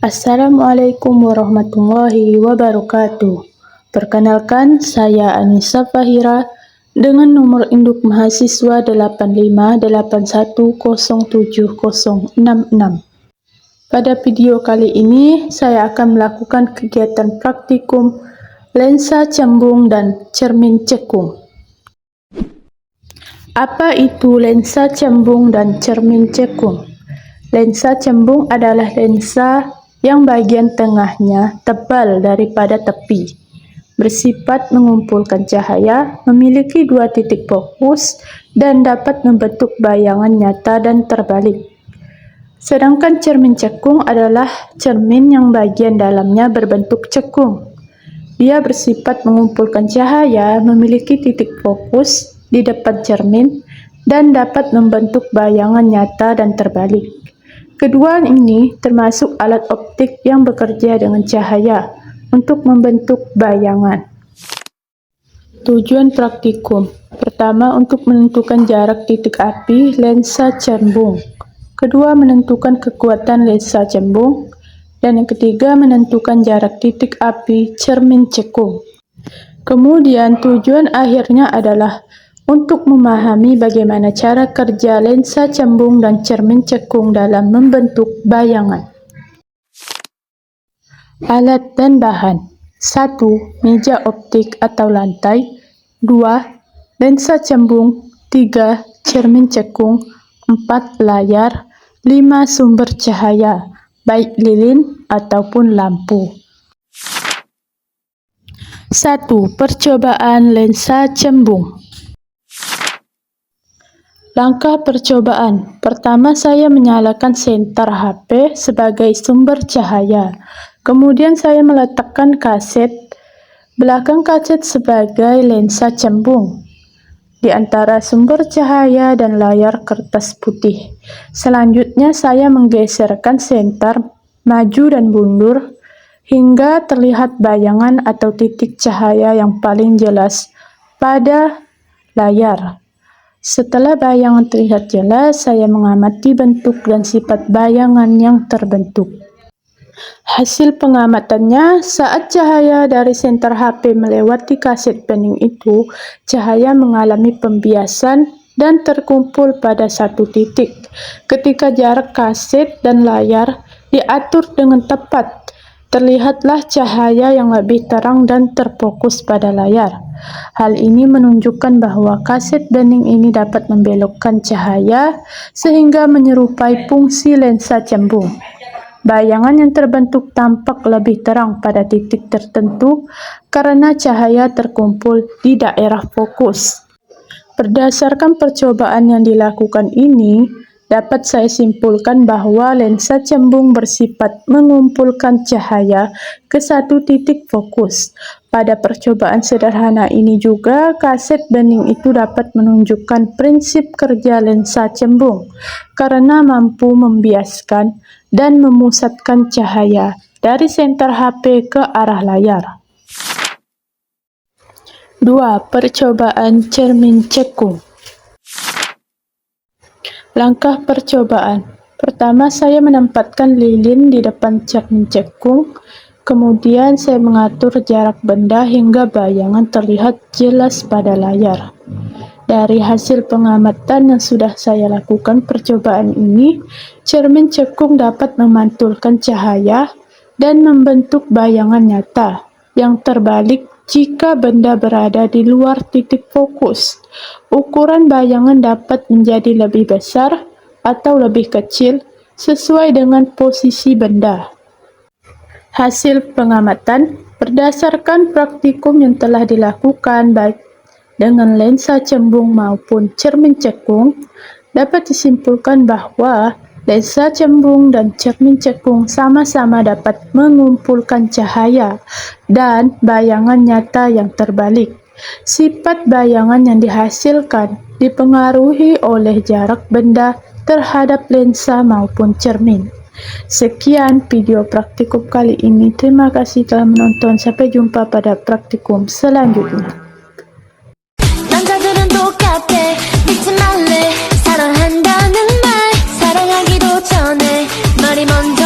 Assalamualaikum warahmatullahi wabarakatuh. Perkenalkan, saya Anissa Fahira dengan nomor induk mahasiswa 8581070066. Pada video kali ini, saya akan melakukan kegiatan praktikum lensa cembung dan cermin cekung. Apa itu lensa cembung dan cermin cekung? Lensa cembung adalah lensa yang bagian tengahnya tebal daripada tepi, bersifat mengumpulkan cahaya, memiliki dua titik fokus, dan dapat membentuk bayangan nyata dan terbalik. Sedangkan cermin cekung adalah cermin yang bagian dalamnya berbentuk cekung. Dia bersifat mengumpulkan cahaya, memiliki titik fokus di depan cermin, dan dapat membentuk bayangan nyata dan terbalik. Kedua ini termasuk alat optik yang bekerja dengan cahaya untuk membentuk bayangan. Tujuan praktikum. Pertama, untuk menentukan jarak titik api lensa cembung. Kedua, menentukan kekuatan lensa cembung. Dan yang ketiga, menentukan jarak titik api cermin cekung. Kemudian tujuan akhirnya adalah untuk memahami bagaimana cara kerja lensa cembung dan cermin cekung dalam membentuk bayangan. Alat dan bahan. 1. Meja optik atau lantai. 2. Lensa cembung. 3. Cermin cekung. 4. Layar. 5. Sumber cahaya, baik lilin ataupun lampu. 1. Percobaan lensa cembung. Langkah percobaan. Pertama, saya menyalakan senter HP sebagai sumber cahaya. Kemudian saya meletakkan kaset belakang kaset sebagai lensa cembung di antara sumber cahaya dan layar kertas putih. Selanjutnya, saya menggeserkan senter maju dan mundur hingga terlihat bayangan atau titik cahaya yang paling jelas pada layar. Setelah bayangan terlihat jelas, saya mengamati bentuk dan sifat bayangan yang terbentuk. Hasil pengamatannya, saat cahaya dari senter HP melewati kaset bening itu, cahaya mengalami pembiasan dan terkumpul pada satu titik. Ketika jarak kaset dan layar diatur dengan tepat, terlihatlah cahaya yang lebih terang dan terfokus pada layar. Hal ini menunjukkan bahwa kaset bening ini dapat membelokkan cahaya sehingga menyerupai fungsi lensa cembung. Bayangan yang terbentuk tampak lebih terang pada titik tertentu karena cahaya terkumpul di daerah fokus. Berdasarkan percobaan yang dilakukan ini, dapat saya simpulkan bahwa lensa cembung bersifat mengumpulkan cahaya ke satu titik fokus. Pada percobaan sederhana ini juga, kaset bening itu dapat menunjukkan prinsip kerja lensa cembung karena mampu membiaskan dan memusatkan cahaya dari senter HP ke arah layar. 2. Percobaan cermin cekung. Langkah percobaan. Pertama, saya menempatkan lilin di depan cermin cekung. Kemudian saya mengatur jarak benda hingga bayangan terlihat jelas pada layar. Dari hasil pengamatan yang sudah saya lakukan percobaan ini, cermin cekung dapat memantulkan cahaya dan membentuk bayangan nyata yang terbalik jika benda berada di luar titik fokus. Ukuran bayangan dapat menjadi lebih besar atau lebih kecil sesuai dengan posisi benda. Hasil pengamatan berdasarkan praktikum yang telah dilakukan baik dengan lensa cembung maupun cermin cekung, dapat disimpulkan bahwa lensa cembung dan cermin cekung sama-sama dapat mengumpulkan cahaya dan bayangan nyata yang terbalik. Sifat bayangan yang dihasilkan dipengaruhi oleh jarak benda terhadap lensa maupun cermin. Sekian video praktikum kali ini. Terima kasih telah menonton. Sampai jumpa pada praktikum selanjutnya. 남자들은 똑같아 믿지 말래 사랑한다는 말 사랑하기도 전에 말이 먼저